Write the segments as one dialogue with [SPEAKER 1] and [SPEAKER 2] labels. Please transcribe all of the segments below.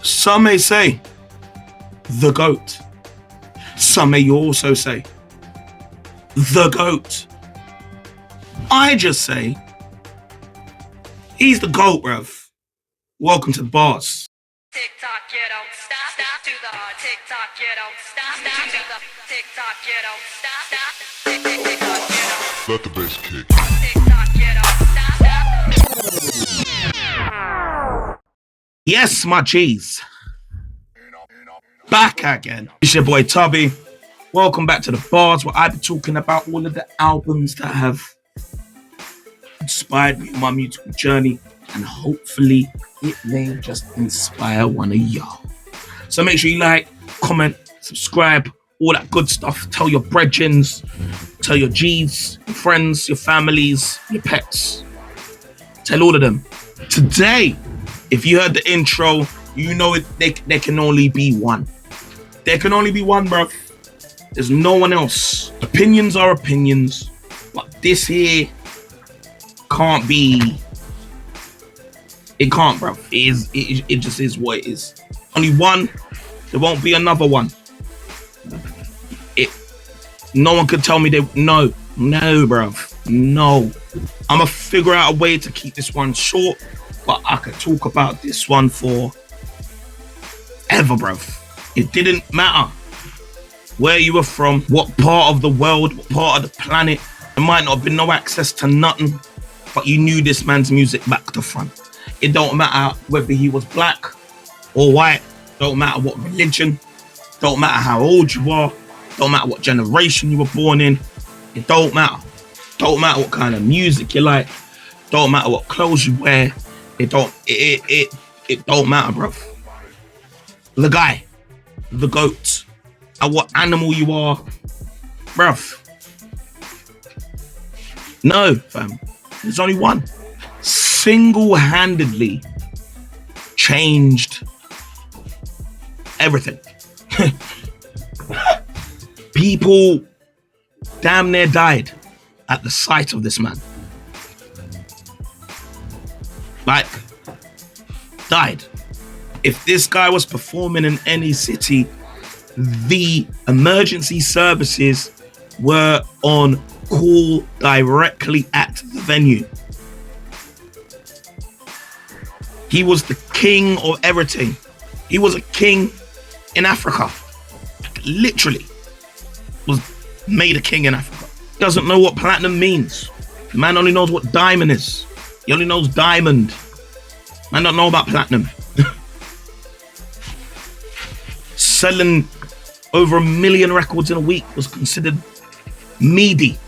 [SPEAKER 1] Some may say the GOAT. Some may also say the GOAT. I just say he's the GOAT, bruv. Welcome to the B.A.R.S.
[SPEAKER 2] Tick tock, you don't stop, stop to the hard. Tick tock, you don't stop, stop to the tick tock, you don't stop, stop. Tick tick tick tock, you don't.
[SPEAKER 3] Let the bass kick.
[SPEAKER 2] Tick tock, you don't stop, stop.
[SPEAKER 1] Yes, my G's. Back again. It's your boy Tubby. Welcome back to the B.A.R.S, where I be talking about all of the albums that have inspired me on my musical journey, and hopefully it may just inspire one of y'all. So make sure you like, comment, subscribe, all that good stuff. Tell your brethrens, tell your G's, your friends, your families, your pets. Tell all of them. Today, if you heard the intro, you know it. There can only be one. There can only be one, bruv. There's no one else. Opinions are opinions, but this here can't be. It can't, bruv. It just is what it is. Only one. There won't be another one. No one could tell me no, bruv. No. I'ma figure out a way to keep this one short, but I could talk about this one for ever, bruv. It didn't matter where you were from, what part of the world, what part of the planet. There might not have been no access to nothing, but you knew this man's music back to front. It don't matter whether he was black or white, don't matter what religion, don't matter how old you are, don't matter what generation you were born in, it don't matter. Don't matter what kind of music you like, don't matter what clothes you wear, it don't matter, bruv. The guy, the GOAT, and what animal you are, bruv. No, fam, there's only one. Single-handedly changed everything. People damn near died at the sight of this man. Like, died. If this guy was performing in any city, the emergency services were on call directly at the venue. He was the king of everything. He was a king in Africa. Literally was made a king in Africa. Doesn't know what platinum means. The man only knows what diamond is. He only knows diamond. Man don't know about platinum. Selling over 1 million records in a week was considered meaty.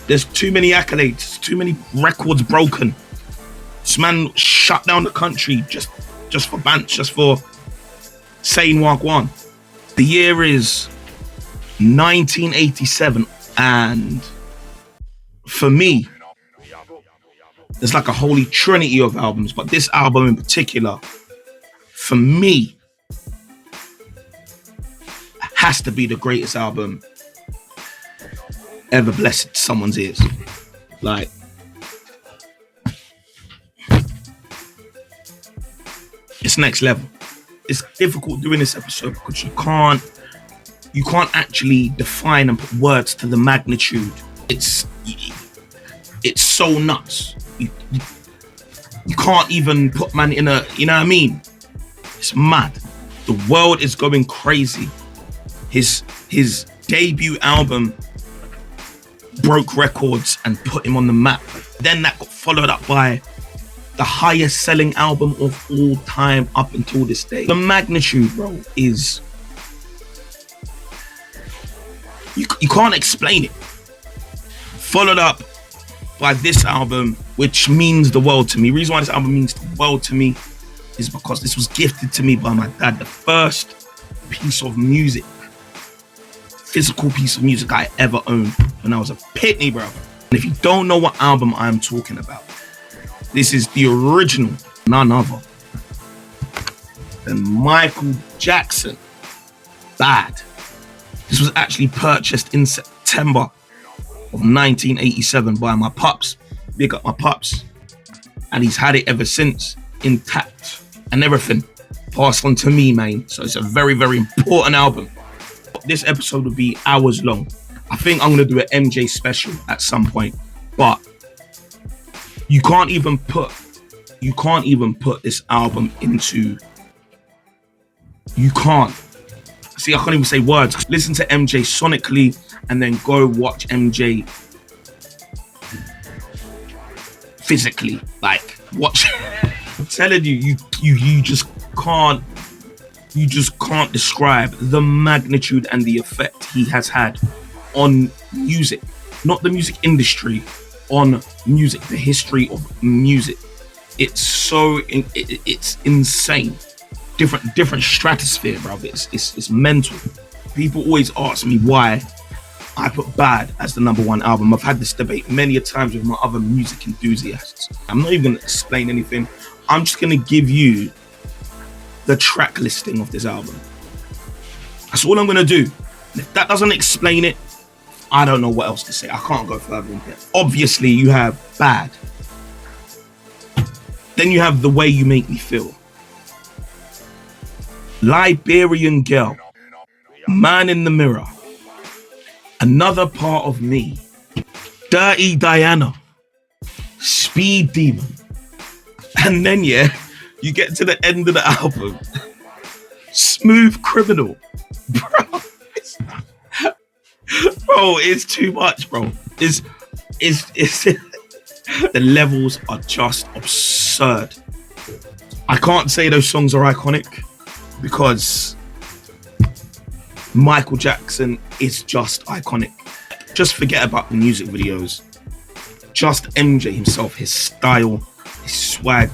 [SPEAKER 1] There's too many accolades, too many records broken. This man shut down the country just for bants, just for saying wagwan. The year is 1987, and for me, there's like a holy trinity of albums, but this album in particular, for me, has to be the greatest album ever blessed someone's ears. Like, it's next level. It's difficult doing this episode because you can't actually define and put words to the magnitude. It's so nuts. You can't even put man in a, you know what I mean? It's mad. The world is going crazy. His debut album broke records and put him on the map. Then that got followed up by the highest selling album of all time up until this day. The magnitude, bro, is... You can't explain it. Followed up by this album, which means the world to me. The reason why this album means the world to me is because this was gifted to me by my dad. The first piece of music, physical piece of music I ever owned when I was a pitney, bro. And if you don't know what album I'm talking about, this is the original, none other than Michael Jackson, Bad. This was actually purchased in September of 1987 by my pops. Big up my pops. And he's had it ever since, intact. and everything passed on to me, man. So it's a very, very important album. This episode will be hours long. I think I'm going to do an MJ special at some point, but you can't even put this album into, you can't. See, I can't even say words. Listen to MJ sonically and then go watch MJ physically. Like, watch. I'm telling you, you just can't describe the magnitude and the effect he has had on music. Not the music industry, on music, the history of music. It's so, it's insane. Different stratosphere, bro. It's mental. People always ask me why I put B.A.R.S as the #1 album. I've had this debate many a times with my other music enthusiasts. I'm not even gonna explain anything. I'm just gonna give you the track listing of this album. That's all I'm gonna do. And if that doesn't explain it, I don't know what else to say. I can't go further in here. Obviously, you have Bad. Then you have The Way You Make Me Feel. Liberian Girl. Man in the Mirror. Another Part of Me. Dirty Diana. Speed Demon. And then, yeah, you get to the end of the album. Smooth Criminal. Bro, it's too much, bro. It's the levels are just absurd. I can't say those songs are iconic because Michael Jackson is just iconic. Just forget about the music videos. Just MJ himself, his style, his swag,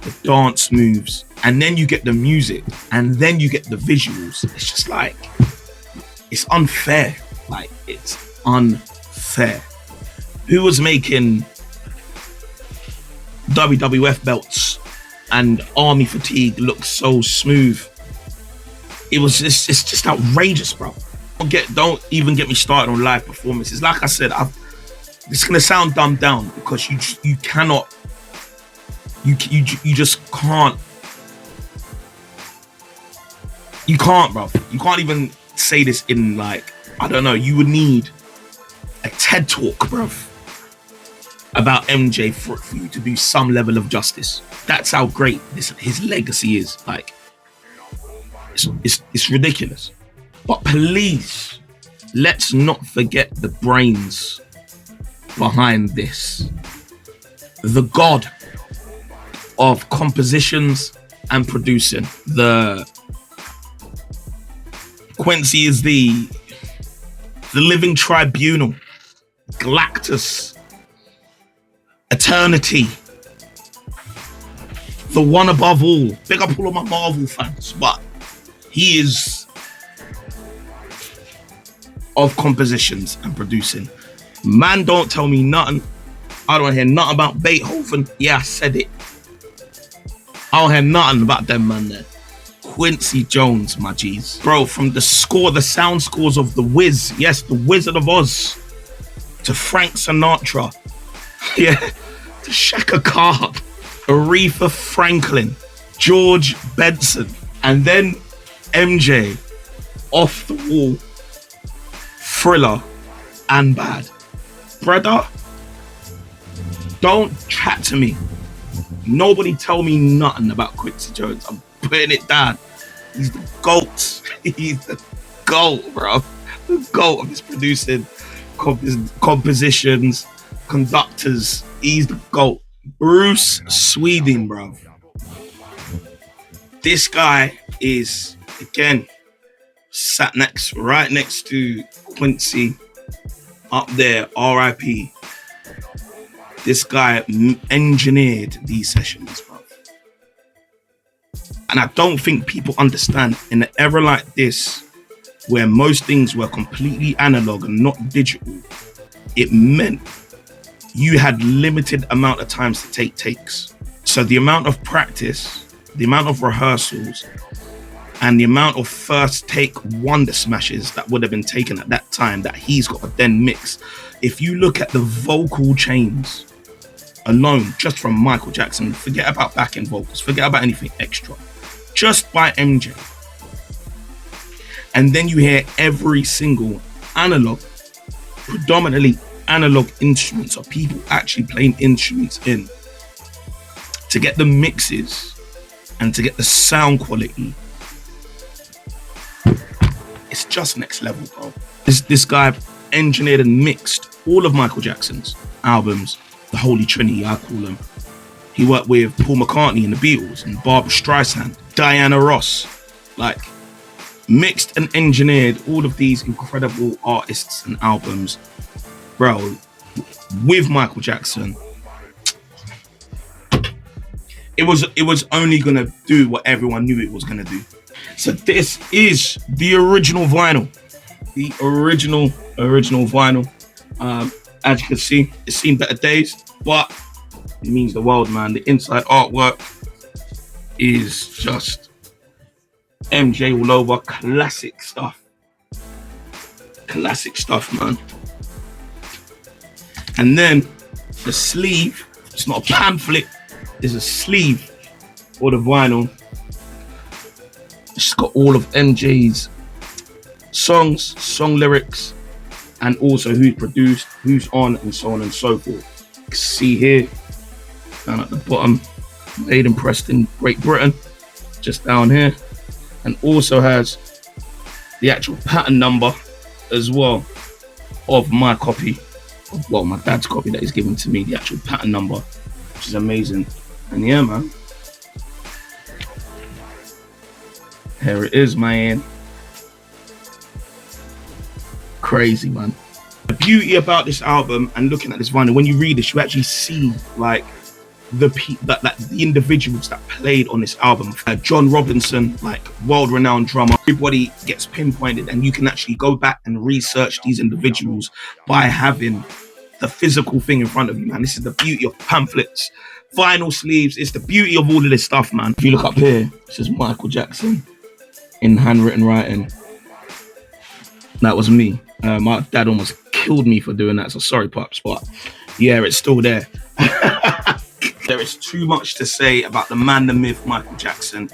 [SPEAKER 1] the dance moves, and then you get the music, and then you get the visuals. It's just like, it's unfair. Like, it's unfair. Who was making WWF belts and army fatigue look so smooth? It's just outrageous, bro. Don't even get me started on live performances. Like I said, it's gonna sound dumbed down because you just can't. You can't, bro. You can't even say this in, like, I don't know. You would need a TED talk, bro, about MJ for you to do some level of justice. That's how great his legacy is. Like, it's ridiculous. But please, let's not forget the brains behind this. The god of compositions and producing. Quincy is the living tribunal. Galactus. Eternity. The one above all. Big up all of my Marvel fans, but he is of compositions and producing. Man, don't tell me nothing. I don't hear nothing about Beethoven. Yeah, I said it. I don't hear nothing about them, man, there. Quincy Jones, my G's. Bro, from the sound scores of The Wiz, yes, The Wizard of Oz, to Frank Sinatra, yeah, to Shaka Khan, Aretha Franklin, George Benson, and then MJ, Off the Wall, Thriller, and Bad. Brother, don't chat to me. Nobody tell me nothing about Quincy Jones. I'm putting it down. He's the GOAT. He's the GOAT, bro. The GOAT of his producing, compositions, conductors. He's the GOAT. Bruce Sweden, bro. This guy is, again, sat right next to Quincy, up there, R.I.P. This guy engineered these sessions, bro. And I don't think people understand, in an era like this, where most things were completely analog and not digital, it meant you had limited amount of times to take takes. So the amount of practice, the amount of rehearsals, and the amount of first take wonder smashes that would have been taken at that time that he's got to then mix. If you look at the vocal chains alone, just from Michael Jackson, forget about backing vocals, forget about anything extra, just by MJ. And then you hear every single analog, predominantly analog instruments, or people actually playing instruments in, to get the mixes and to get the sound quality. It's just next level, bro. This guy engineered and mixed all of Michael Jackson's albums, the Holy Trinity, I call them. He worked with Paul McCartney and the Beatles and Barbra Streisand, Diana Ross, like mixed and engineered all of these incredible artists and albums, bro, with Michael Jackson. It was only gonna do what everyone knew it was gonna do. So this is the original vinyl. The original vinyl. As you can see, it's seen better days, but it means the world, man. The inside artwork is just MJ all over. Classic stuff. Classic stuff, man. And then the sleeve, it's not a pamphlet, it's a sleeve for the vinyl. It's got all of MJ's songs, song lyrics, and also who's produced, who's on, and so on and so forth. You can see here, down at the bottom, made and pressed in Great Britain, just down here, and also has the actual pattern number as well of my copy, well, my dad's copy that he's given to me, the actual pattern number, which is amazing. And yeah, man, here it is, man. Crazy, man. The beauty about this album and looking at this vinyl, when you read this, you actually see like the individuals that played on this album. John Robinson, like world-renowned drummer. Everybody gets pinpointed, and you can actually go back and research these individuals by having the physical thing in front of you, man. This is the beauty of pamphlets, vinyl sleeves. It's the beauty of all of this stuff, man. If you look up here, it says Michael Jackson in handwritten writing. That was me. My dad almost killed me for doing that, so sorry, Pops, but yeah, it's still there. There is too much to say about the man, the myth, Michael Jackson.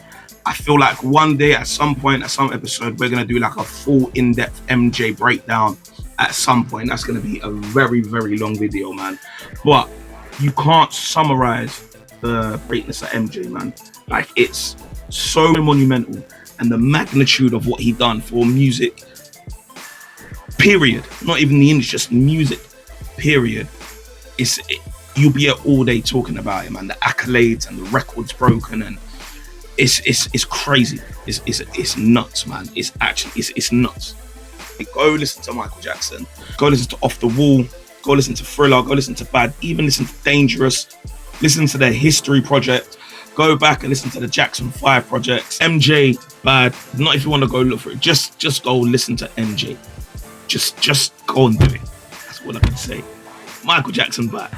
[SPEAKER 1] I feel like one day, at some point, at some episode, we're going to do like a full in-depth MJ breakdown at some point. That's going to be a very, very long video, man. But you can't summarize the greatness of MJ, man. Like, it's so monumental, and the magnitude of what he done for music, period. Not even the industry, just music, period. You'll be here all day talking about it, man. The accolades and the records broken, and it's crazy. It's nuts, man. It's nuts. Go listen to Michael Jackson. Go listen to Off the Wall. Go listen to Thriller. Go listen to Bad. Even listen to Dangerous. Listen to the History Project. Go back and listen to the Jackson 5 projects. MJ, Bad. Not if you want to go look for it. Just go listen to MJ. Just go and do it. That's what I can say. Michael Jackson, Bad.